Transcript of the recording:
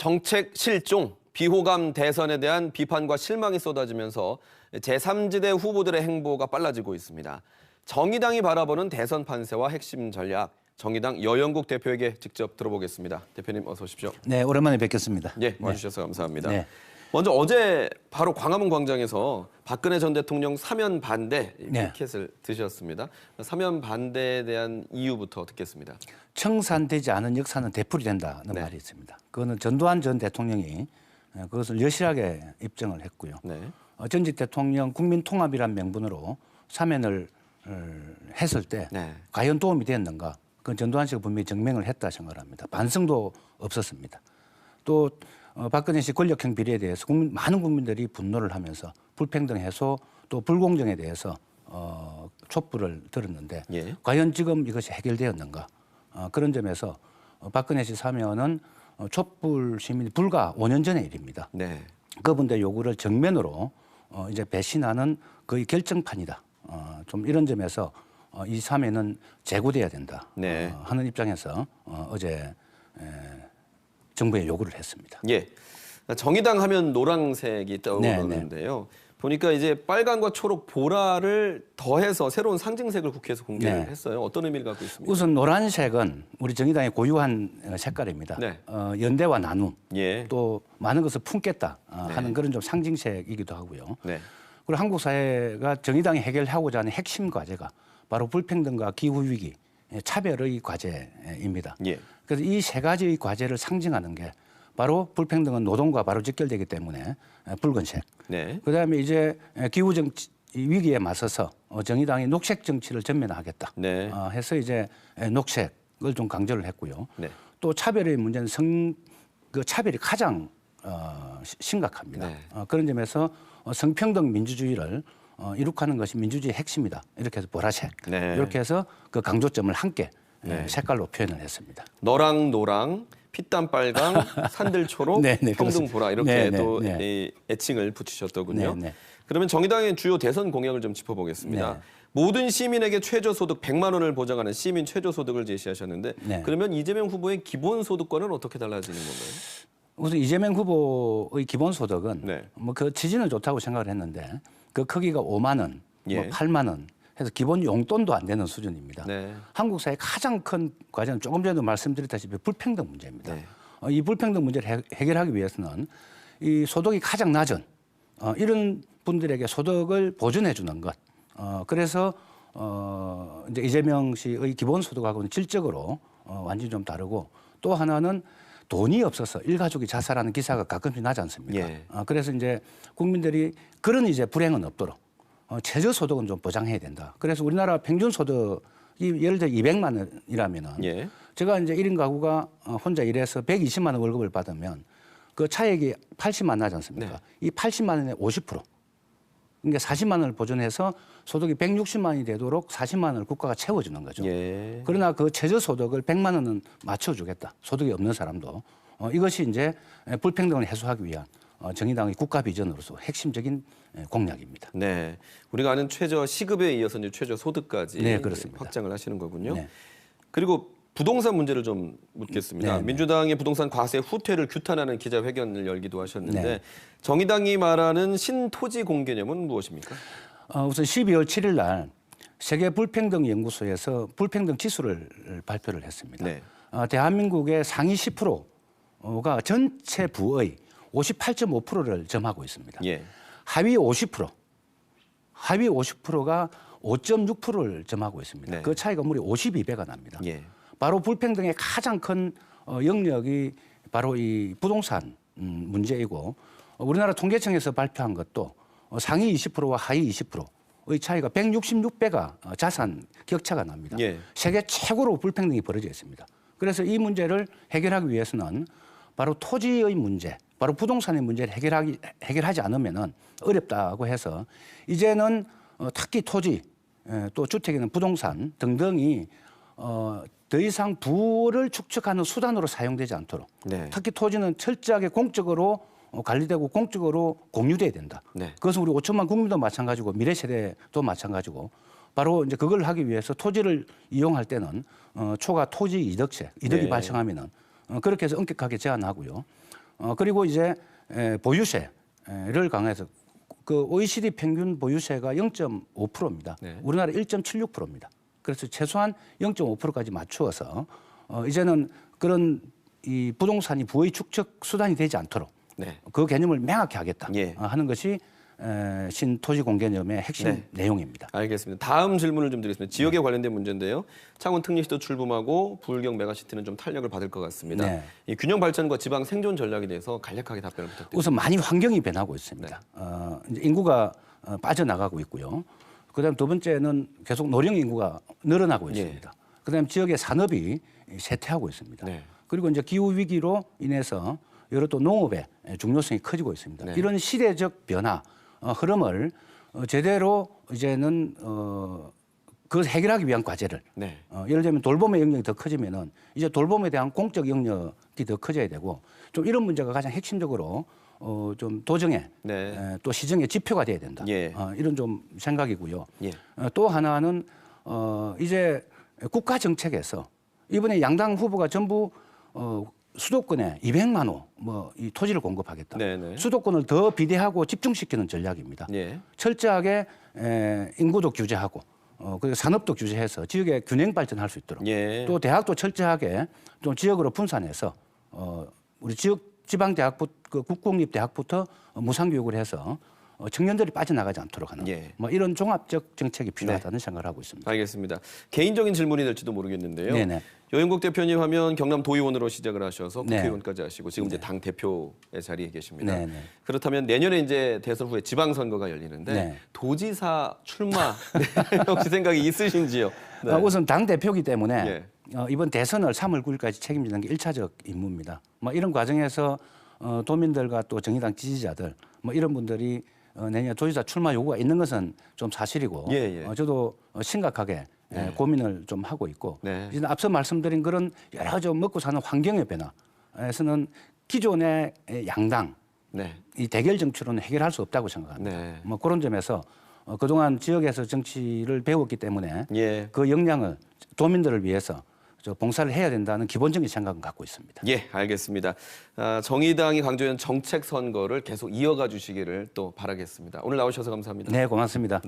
정책 실종, 비호감 대선에 대한 비판과 실망이 쏟아지면서 제3지대 후보들의 행보가 빨라지고 있습니다. 정의당이 바라보는 대선 판세와 핵심 전략, 정의당 여영국 대표에게 직접 들어보겠습니다. 대표님 어서 오십시오. 네, 오랜만에 뵙겠습니다. 예, 와주셔서 감사합니다. 네. 먼저 어제 바로 광화문 광장에서 박근혜 전 대통령 사면 반대 피켓을 드셨습니다. 사면 반대에 대한 이유부터 듣겠습니다. 청산되지 않은 역사는 되풀이 된다는 말이 있습니다. 그거는 전두환 전 대통령이 그것을 여실하게 입증을 했고요. 전직 대통령 국민통합이란 명분으로 사면을 했을 때 과연 도움이 되었는가? 그건 전두환 씨가 분명히 증명을 했다 생각을 합니다. 반성도 없었습니다. 또 박근혜 씨 권력형 비리에 대해서 많은 국민들이 분노를 하면서 불평등 해소 또 불공정에 대해서 촛불을 들었는데 과연 지금 이것이 해결되었는가? 그런 점에서 박근혜 씨 사면은 촛불 시민이 불과 5년 전의 일입니다. 그분들의 요구를 정면으로 이제 배신하는 거의 결정판이다. 좀 이런 점에서 이 사면은 재고돼야 된다 하는 입장에서 어제 정부에 요구를 했습니다. 예, 정의당 하면 노란색이 떠오르는데요. 보니까 이제 빨간과 초록, 보라를 더해서 새로운 상징색을 국회에서 공개를 했어요. 어떤 의미를 갖고 있습니까? 우선 노란색은 우리 정의당의 고유한 색깔입니다. 연대와 나눔, 또 많은 것을 품겠다 하는 그런 좀 상징색이기도 하고요. 그리고 한국 사회가 정의당이 해결하고자 하는 핵심 과제가 바로 불평등과 기후위기, 차별의 과제입니다. 그래서 이 세 가지의 과제를 상징하는 게 바로 불평등은 노동과 바로 직결되기 때문에 붉은색. 그다음에 이제 기후 정치 위기에 맞서서 정의당이 녹색 정치를 전면하겠다. 해서 이제 녹색을 좀 강조를 했고요. 또 차별의 문제는 그 차별이 가장 심각합니다. 그런 점에서 성평등 민주주의를 이룩하는 것이 민주주의의 핵심이다. 이렇게 해서 보라색. 이렇게 해서 그 강조점을 함께 색깔로 표현을 했습니다. 너랑 노랑, 피땀 빨강, 산들 초록, 평등 보라 이렇게 또 애칭을 붙이셨더군요. 그러면 정의당의 주요 대선 공약을 좀 짚어보겠습니다. 모든 시민에게 최저소득 100만 원을 보장하는 시민 최저소득을 제시하셨는데 그러면 이재명 후보의 기본소득권은 어떻게 달라지는 건가요? 우선 이재명 후보의 기본소득은 뭐 그 취지는 좋다고 생각을 했는데 그 크기가 5만 원, 뭐 8만 원 해서 기본 용돈도 안 되는 수준입니다. 한국 사회의 가장 큰 과제는 조금 전에도 말씀드렸다시피 불평등 문제입니다. 이 불평등 문제를 해결하기 위해서는 이 소득이 가장 낮은 이런 분들에게 소득을 보존해 주는 것. 그래서 이제 이재명 씨의 기본소득하고는 질적으로 완전히 좀 다르고 또 하나는 돈이 없어서 일가족이 자살하는 기사가 가끔씩 나지 않습니까? 그래서 이제 국민들이 그런 이제 불행은 없도록 최저소득은 좀 보장해야 된다. 그래서 우리나라 평균소득이 예를 들어 200만 원이라면은 제가 이제 1인 가구가 혼자 일해서 120만 원 월급을 받으면 그 차액이 80만 원 나지 않습니까? 이 80만 원의 50%. 그러니까 40만 원을 보존해서 소득이 160만 원이 되도록 40만 원을 국가가 채워주는 거죠. 그러나 그 최저소득을 100만 원은 맞춰주겠다. 소득이 없는 사람도. 이것이 이제 불평등을 해소하기 위한 정의당의 국가 비전으로서 핵심적인 공약입니다. 우리가 아는 최저 시급에 이어서 이제 최저 소득까지 확장을 하시는 거군요. 그리고 부동산 문제를 좀 묻겠습니다. 민주당의 부동산 과세 후퇴를 규탄하는 기자회견을 열기도 하셨는데 정의당이 말하는 신토지 공개념은 무엇입니까? 우선 12월 7일 날 세계 불평등 연구소에서 불평등 지수를 발표를 했습니다. 대한민국의 상위 10%가 전체 부의 58.5%를 점하고 있습니다. 하위 50%가 5.6%를 점하고 있습니다. 그 차이가 무려 52배가 납니다. 바로 불평등의 가장 큰 영역이 바로 이 부동산 문제이고 우리나라 통계청에서 발표한 것도 상위 20%와 하위 20%의 차이가 166배가 자산 격차가 납니다. 세계 최고로 불평등이 벌어져 있습니다. 그래서 이 문제를 해결하기 위해서는 바로 토지의 문제, 바로 부동산의 문제를 해결하지 않으면 어렵다고 해서 이제는 특히 토지, 또 주택이나 부동산 등등이 더 이상 부를 축적하는 수단으로 사용되지 않도록 특히 토지는 철저하게 공적으로 관리되고 공적으로 공유돼야 된다. 그것은 우리 5천만 국민도 마찬가지고 미래 세대도 마찬가지고 바로 이제 그걸 하기 위해서 토지를 이용할 때는 초과 토지 이득세, 이득이 발생하면은 그렇게 해서 엄격하게 제한하고요. 그리고 이제 보유세를 강화해서 그 OECD 평균 보유세가 0.5%입니다. 네. 우리나라 1.76%입니다. 그래서 최소한 0.5%까지 맞추어서 이제는 그런 이 부동산이 부의 축적 수단이 되지 않도록 네. 그 개념을 명확히 하겠다 하는 것이 신토지공개념의 핵심 내용입니다. 알겠습니다. 다음 질문을 좀 드리겠습니다. 지역에 관련된 문제인데요. 창원 특례시도 출범하고 부울경 메가시티는 좀 탄력을 받을 것 같습니다. 이 균형 발전과 지방 생존 전략에 대해서 간략하게 답변을 부탁드립니다. 우선 많이 환경이 변하고 있습니다. 이제 인구가 빠져나가고 있고요. 그다음 두 번째는 계속 노령 인구가 늘어나고 있습니다. 그다음 지역의 산업이 쇠퇴하고 있습니다. 그리고 이제 기후 위기로 인해서 여러 또 농업의 중요성이 커지고 있습니다. 이런 시대적 변화 흐름을 제대로 이제는 그걸 해결하기 위한 과제를 예를 들면 돌봄의 영역이 더 커지면은 이제 돌봄에 대한 공적 영역이 더 커져야 되고 좀 이런 문제가 가장 핵심적으로 좀 도정에 또 시정의 지표가 돼야 된다. 이런 좀 생각이고요. 또 하나는 이제 국가 정책에서 이번에 양당 후보가 전부 수도권에 200만 호 뭐 이 토지를 공급하겠다. 수도권을 더 비대하고 집중시키는 전략입니다. 철저하게 인구도 규제하고 그리고 산업도 규제해서 지역의 균형 발전할 수 있도록 또 대학도 철저하게 좀 지역으로 분산해서 우리 지방 대학부 그 국공립 대학부터 무상교육을 해서 청년들이 빠져나가지 않도록 하는 뭐 이런 종합적 정책이 필요하다는 생각을 하고 있습니다. 알겠습니다. 개인적인 질문이 될지도 모르겠는데요. 여인국 대표님 하면 경남 도의원으로 시작을 하셔서 국회의원까지 하시고 지금 이제 당 대표의 자리에 계십니다. 그렇다면 내년에 이제 대선 후에 지방선거가 열리는데 도지사 출마 혹시 생각이 있으신지요? 우선 당 대표이기 때문에 이번 대선을 3월 9일까지 책임지는 게 1차적 임무입니다. 뭐 이런 과정에서 도민들과 또 정의당 지지자들 뭐 이런 분들이 내년 도지사 출마 요구가 있는 것은 좀 사실이고 저도 심각하게 고민을 좀 하고 있고 이제 앞서 말씀드린 그런 여러 좀 먹고 사는 환경의 변화에서는 기존의 양당 이 대결 정치로는 해결할 수 없다고 생각합니다. 뭐 그런 점에서 그동안 지역에서 정치를 배웠기 때문에 그 역량을 도민들을 위해서 봉사를 해야 된다는 기본적인 생각은 갖고 있습니다. 알겠습니다. 정의당이 강조한 정책 선거를 계속 이어가 주시기를 또 바라겠습니다. 오늘 나오셔서 감사합니다. 네, 고맙습니다.